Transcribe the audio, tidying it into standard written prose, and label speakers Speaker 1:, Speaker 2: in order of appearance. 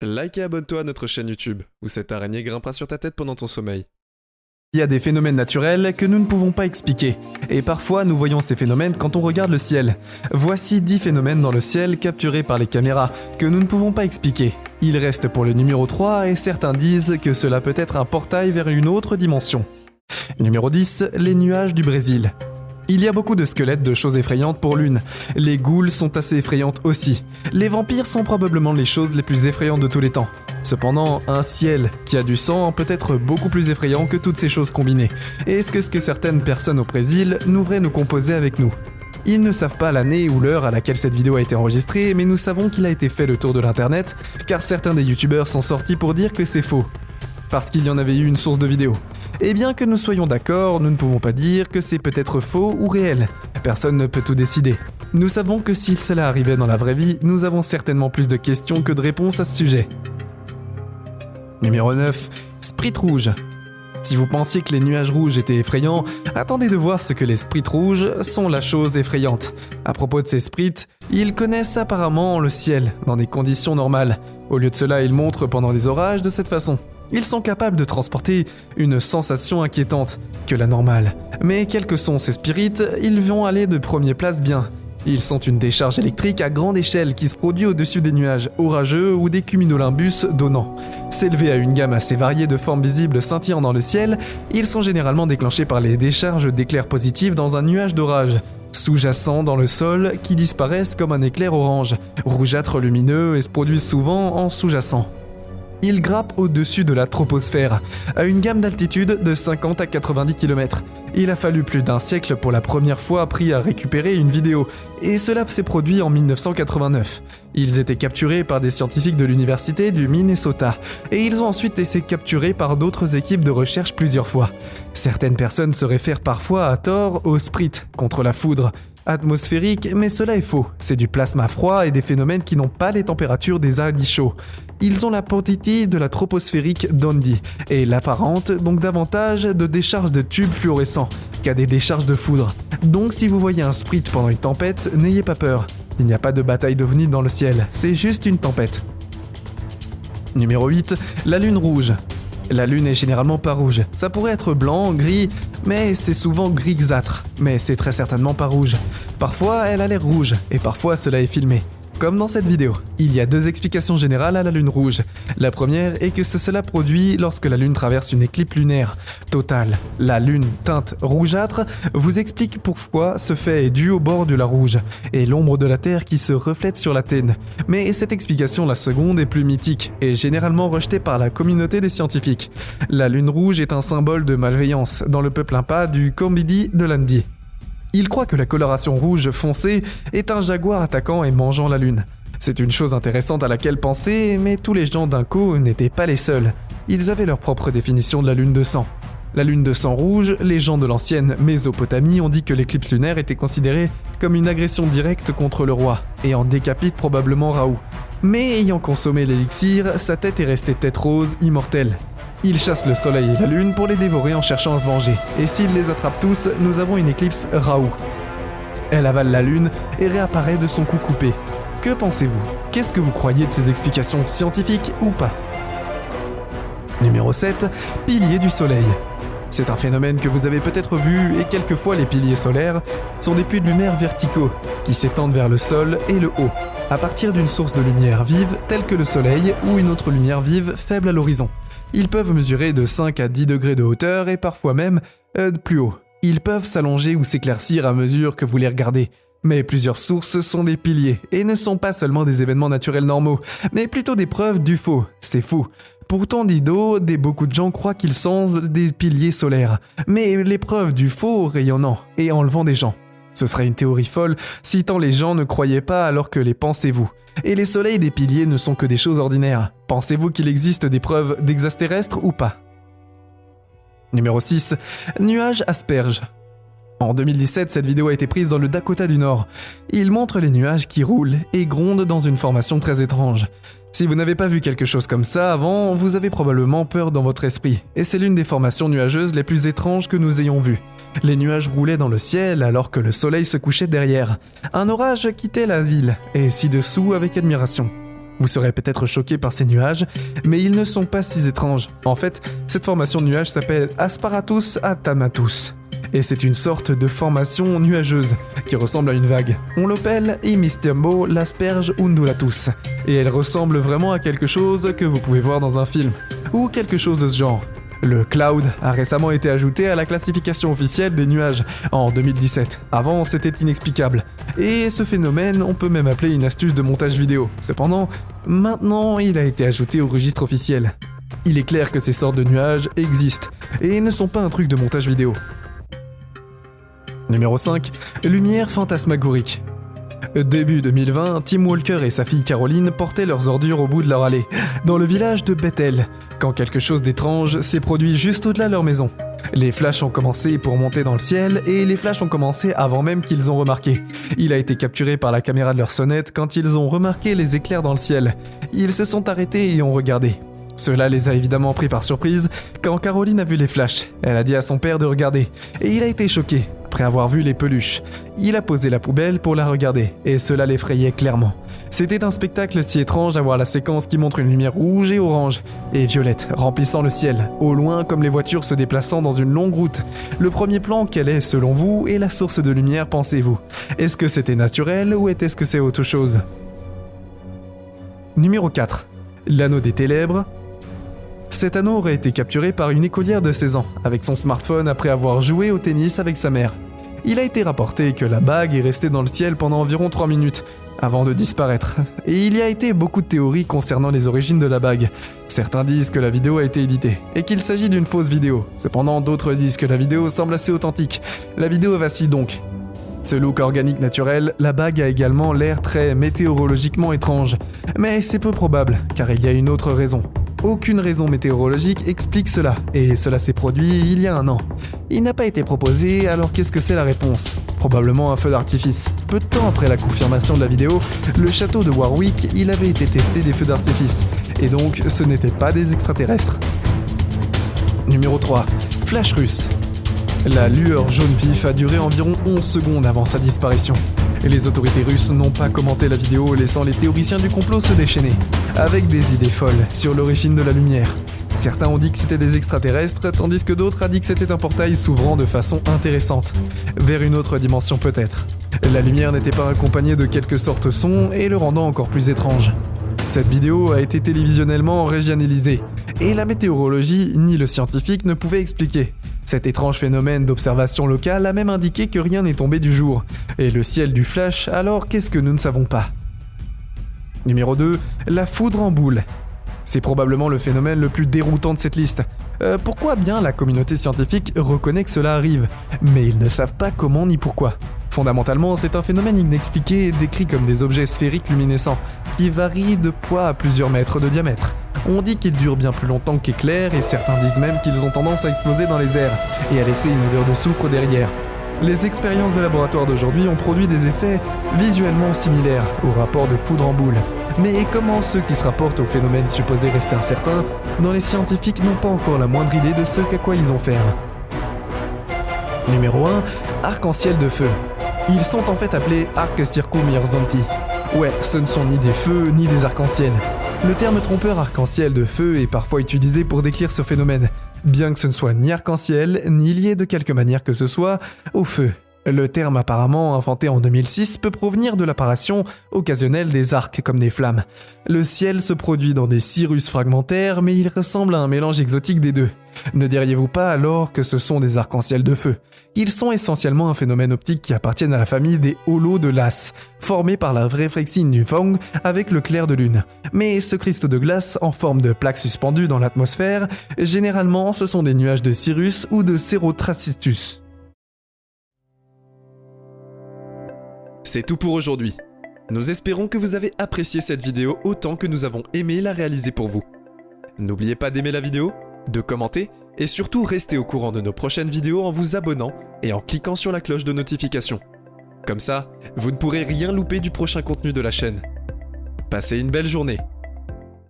Speaker 1: Like et abonne-toi à notre chaîne YouTube, où cette araignée grimpera sur ta tête pendant ton sommeil.
Speaker 2: Il y a des phénomènes naturels que nous ne pouvons pas expliquer, et parfois nous voyons ces phénomènes quand on regarde le ciel. Voici 10 phénomènes dans le ciel capturés par les caméras que nous ne pouvons pas expliquer. Il reste pour le numéro 3 et certains disent que cela peut être un portail vers une autre dimension. Numéro 10, les nuages du Brésil. Il y a beaucoup de squelettes de choses effrayantes pour l'une. Les ghouls sont assez effrayantes aussi. Les vampires sont probablement les choses les plus effrayantes de tous les temps. Cependant, un ciel qui a du sang peut être beaucoup plus effrayant que toutes ces choses combinées. Et est-ce que certaines personnes au Brésil n'ouvraient nous composer avec nous? Ils ne savent pas l'année ou l'heure à laquelle cette vidéo a été enregistrée, mais nous savons qu'il a été fait le tour de l'internet, car certains des youtubeurs sont sortis pour dire que c'est faux. Parce qu'il y en avait eu une source de vidéo. Et bien que nous soyons d'accord, nous ne pouvons pas dire que c'est peut-être faux ou réel. Personne ne peut tout décider. Nous savons que si cela arrivait dans la vraie vie, nous avons certainement plus de questions que de réponses à ce sujet. Numéro 9. Sprites rouges. Si vous pensiez que les nuages rouges étaient effrayants, attendez de voir ce que les sprites rouges sont la chose effrayante. À propos de ces sprites, ils connaissent apparemment le ciel, dans des conditions normales. Au lieu de cela, ils montrent pendant des orages de cette façon. Ils sont capables de transporter une sensation inquiétante que la normale. Mais quels que sont ces spirites, ils vont aller de premier place bien. Ils sont une décharge électrique à grande échelle qui se produit au-dessus des nuages orageux ou des cumulonimbus donnants. S'élever à une gamme assez variée de formes visibles scintillant dans le ciel, ils sont généralement déclenchés par les décharges d'éclairs positifs dans un nuage d'orage, sous-jacents dans le sol qui disparaissent comme un éclair orange, rougeâtre lumineux et se produisent souvent en sous-jacent. Ils grimpent au-dessus de la troposphère, à une gamme d'altitude de 50 à 90 km. Il a fallu plus d'un siècle pour la première fois appris à récupérer une vidéo, et cela s'est produit en 1989. Ils étaient capturés par des scientifiques de l'université du Minnesota, et ils ont ensuite été capturés par d'autres équipes de recherche plusieurs fois. Certaines personnes se réfèrent parfois à tort aux sprites contre la foudre atmosphérique, mais cela est faux. C'est du plasma froid et des phénomènes qui n'ont pas les températures des radis chauds. Ils ont la quantité de la troposphérique d'Ondi et l'apparente donc davantage de décharges de tubes fluorescents qu'à des décharges de foudre. Donc si vous voyez un sprite pendant une tempête, n'ayez pas peur. Il n'y a pas de bataille d'ovnis dans le ciel, c'est juste une tempête. Numéro 8, la lune rouge. La lune est généralement pas rouge. Ça pourrait être blanc, gris, mais c'est souvent grisâtre. Mais c'est très certainement pas rouge. Parfois, elle a l'air rouge, et parfois cela est filmé. Comme dans cette vidéo. Il y a deux explications générales à la lune rouge. La première est que cela produit lorsque la lune traverse une éclipse lunaire totale. La lune teinte rougeâtre vous explique pourquoi ce fait est dû au bord de la rouge et l'ombre de la Terre qui se reflète sur la Terre. Mais cette explication, la seconde, est plus mythique et généralement rejetée par la communauté des scientifiques. La lune rouge est un symbole de malveillance dans le peuple impa du Combidi de l'Indie. Il croit que la coloration rouge foncée est un jaguar attaquant et mangeant la lune. C'est une chose intéressante à laquelle penser, mais tous les gens d'un coup n'étaient pas les seuls. Ils avaient leur propre définition de la lune de sang. La lune de sang rouge, les gens de l'ancienne Mésopotamie ont dit que l'éclipse lunaire était considérée comme une agression directe contre le roi, et en décapite probablement Raoult. Mais ayant consommé l'élixir, sa tête est restée tête rose, immortelle. Il chasse le soleil et la lune pour les dévorer en cherchant à se venger. Et s'il les attrape tous, nous avons une éclipse Raoult. Elle avale la lune et réapparaît de son cou coupé. Que pensez-vous? Qu'est-ce que vous croyez de ces explications scientifiques ou pas? Numéro 7. Piliers du soleil. C'est un phénomène que vous avez peut-être vu et quelquefois les piliers solaires sont des puits de lumière verticaux qui s'étendent vers le sol et le haut, à partir d'une source de lumière vive telle que le soleil ou une autre lumière vive faible à l'horizon. Ils peuvent mesurer de 5 à 10 degrés de hauteur et parfois même plus haut. Ils peuvent s'allonger ou s'éclaircir à mesure que vous les regardez. Mais plusieurs sources sont des piliers et ne sont pas seulement des événements naturels normaux, mais plutôt des preuves du faux. C'est faux. Pourtant, beaucoup de gens croient qu'ils sont des piliers solaires, mais les preuves du faux rayonnant et enlevant des gens. Ce serait une théorie folle si tant les gens ne croyaient pas alors que les pensez-vous. Et les soleils des piliers ne sont que des choses ordinaires. Pensez-vous qu'il existe des preuves d'extraterrestres ou pas? Numéro 6. Nuages asperges. En 2017, cette vidéo a été prise dans le Dakota du Nord. Il montre les nuages qui roulent et grondent dans une formation très étrange. Si vous n'avez pas vu quelque chose comme ça avant, vous avez probablement peur dans votre esprit, et c'est l'une des formations nuageuses les plus étranges que nous ayons vues. Les nuages roulaient dans le ciel alors que le soleil se couchait derrière. Un orage quittait la ville, et ci-dessous avec admiration. Vous serez peut-être choqué par ces nuages, mais ils ne sont pas si étranges. En fait, cette formation de nuages s'appelle Asparatus atamatus. Et c'est une sorte de formation nuageuse qui ressemble à une vague. On l'appelle Imistiambo l'asperge undulatus. Et elle ressemble vraiment à quelque chose que vous pouvez voir dans un film, ou quelque chose de ce genre. Le cloud a récemment été ajouté à la classification officielle des nuages en 2017. Avant, c'était inexplicable. Et ce phénomène, on peut même appeler une astuce de montage vidéo. Cependant, maintenant, il a été ajouté au registre officiel. Il est clair que ces sortes de nuages existent et ne sont pas un truc de montage vidéo. Numéro 5. Lumière fantasmagorique. Début 2020, Tim Walker et sa fille Caroline portaient leurs ordures au bout de leur allée, dans le village de Bethel, quand quelque chose d'étrange s'est produit juste au-delà de leur maison. Les flashs ont commencé pour monter dans le ciel, et les flashs ont commencé avant même qu'ils ont remarqué. Il a été capturé par la caméra de leur sonnette quand ils ont remarqué les éclairs dans le ciel. Ils se sont arrêtés et ont regardé. Cela les a évidemment pris par surprise quand Caroline a vu les flashs. Elle a dit à son père de regarder, et il a été choqué. Après avoir vu les peluches, il a posé la poubelle pour la regarder, et cela l'effrayait clairement. C'était un spectacle si étrange à voir la séquence qui montre une lumière rouge et orange, et violette, remplissant le ciel, au loin comme les voitures se déplaçant dans une longue route. Le premier plan, quel est, selon vous, et la source de lumière, pensez-vous? Est-ce que c'était naturel, ou est-ce que c'est autre chose? Numéro 4. L'anneau des ténèbres. Cet anneau aurait été capturé par une écolière de 16 ans, avec son smartphone après avoir joué au tennis avec sa mère. Il a été rapporté que la bague est restée dans le ciel pendant environ 3 minutes, avant de disparaître. Et il y a été beaucoup de théories concernant les origines de la bague. Certains disent que la vidéo a été éditée, et qu'il s'agit d'une fausse vidéo. Cependant, d'autres disent que la vidéo semble assez authentique. La vidéo vacille donc. Ce look organique naturel, la bague a également l'air très météorologiquement étrange. Mais c'est peu probable, car il y a une autre raison. Aucune raison météorologique explique cela, et cela s'est produit il y a 1 an. Il n'a pas été proposé, alors qu'est-ce que c'est la réponse? Probablement un feu d'artifice. Peu de temps après la confirmation de la vidéo, le château de Warwick, il avait été testé des feux d'artifice, et donc ce n'étaient pas des extraterrestres. Numéro 3. Flash russe. La lueur jaune vif a duré environ 11 secondes avant sa disparition. Les autorités russes n'ont pas commenté la vidéo, laissant les théoriciens du complot se déchaîner, avec des idées folles sur l'origine de la lumière. Certains ont dit que c'était des extraterrestres, tandis que d'autres ont dit que c'était un portail s'ouvrant de façon intéressante, vers une autre dimension peut-être. La lumière n'était pas accompagnée de quelque sorte son et le rendant encore plus étrange. Cette vidéo a été télévisionnellement régionalisée, et la météorologie ni le scientifique ne pouvaient expliquer. Cet étrange phénomène d'observation locale a même indiqué que rien n'est tombé du jour. Et le ciel du flash, alors qu'est-ce que nous ne savons pas? Numéro 2. La foudre en boule. C'est probablement le phénomène le plus déroutant de cette liste. Pourquoi bien la communauté scientifique reconnaît que cela arrive, mais ils ne savent pas comment ni pourquoi. Fondamentalement, c'est un phénomène inexpliqué décrit comme des objets sphériques luminescents, qui varient de poids à plusieurs mètres de diamètre. On dit qu'ils durent bien plus longtemps qu'éclairs, et certains disent même qu'ils ont tendance à exploser dans les airs, et à laisser une odeur de soufre derrière. Les expériences de laboratoire d'aujourd'hui ont produit des effets visuellement similaires au rapport de foudre en boule. Mais comment ceux qui se rapportent au phénomène supposé rester incertains, dont les scientifiques n'ont pas encore la moindre idée de ce qu'à quoi ils ont fait. Numéro 1. Arc-en-ciel de feu. Ils sont en fait appelés arc circumierzondi. Ouais, ce ne sont ni des feux ni des arcs-en-ciel. Le terme trompeur arc-en-ciel de feu est parfois utilisé pour décrire ce phénomène, bien que ce ne soit ni arc-en-ciel, ni lié de quelque manière que ce soit au feu. Le terme apparemment inventé en 2006 peut provenir de l'apparition occasionnelle des arcs comme des flammes. Le ciel se produit dans des cirrus fragmentaires, mais il ressemble à un mélange exotique des deux. Ne diriez-vous pas alors que ce sont des arcs-en-ciel de feu? Ils sont essentiellement un phénomène optique qui appartiennent à la famille des holos de Lasse, formés par la réflexine du Phong avec le clair de lune. Mais ce cristaux de glace en forme de plaques suspendues dans l'atmosphère, généralement ce sont des nuages de cirrus ou de Cerotracistus.
Speaker 1: C'est tout pour aujourd'hui. Nous espérons que vous avez apprécié cette vidéo autant que nous avons aimé la réaliser pour vous. N'oubliez pas d'aimer la vidéo, de commenter et surtout restez au courant de nos prochaines vidéos en vous abonnant et en cliquant sur la cloche de notification. Comme ça, vous ne pourrez rien louper du prochain contenu de la chaîne. Passez une belle journée.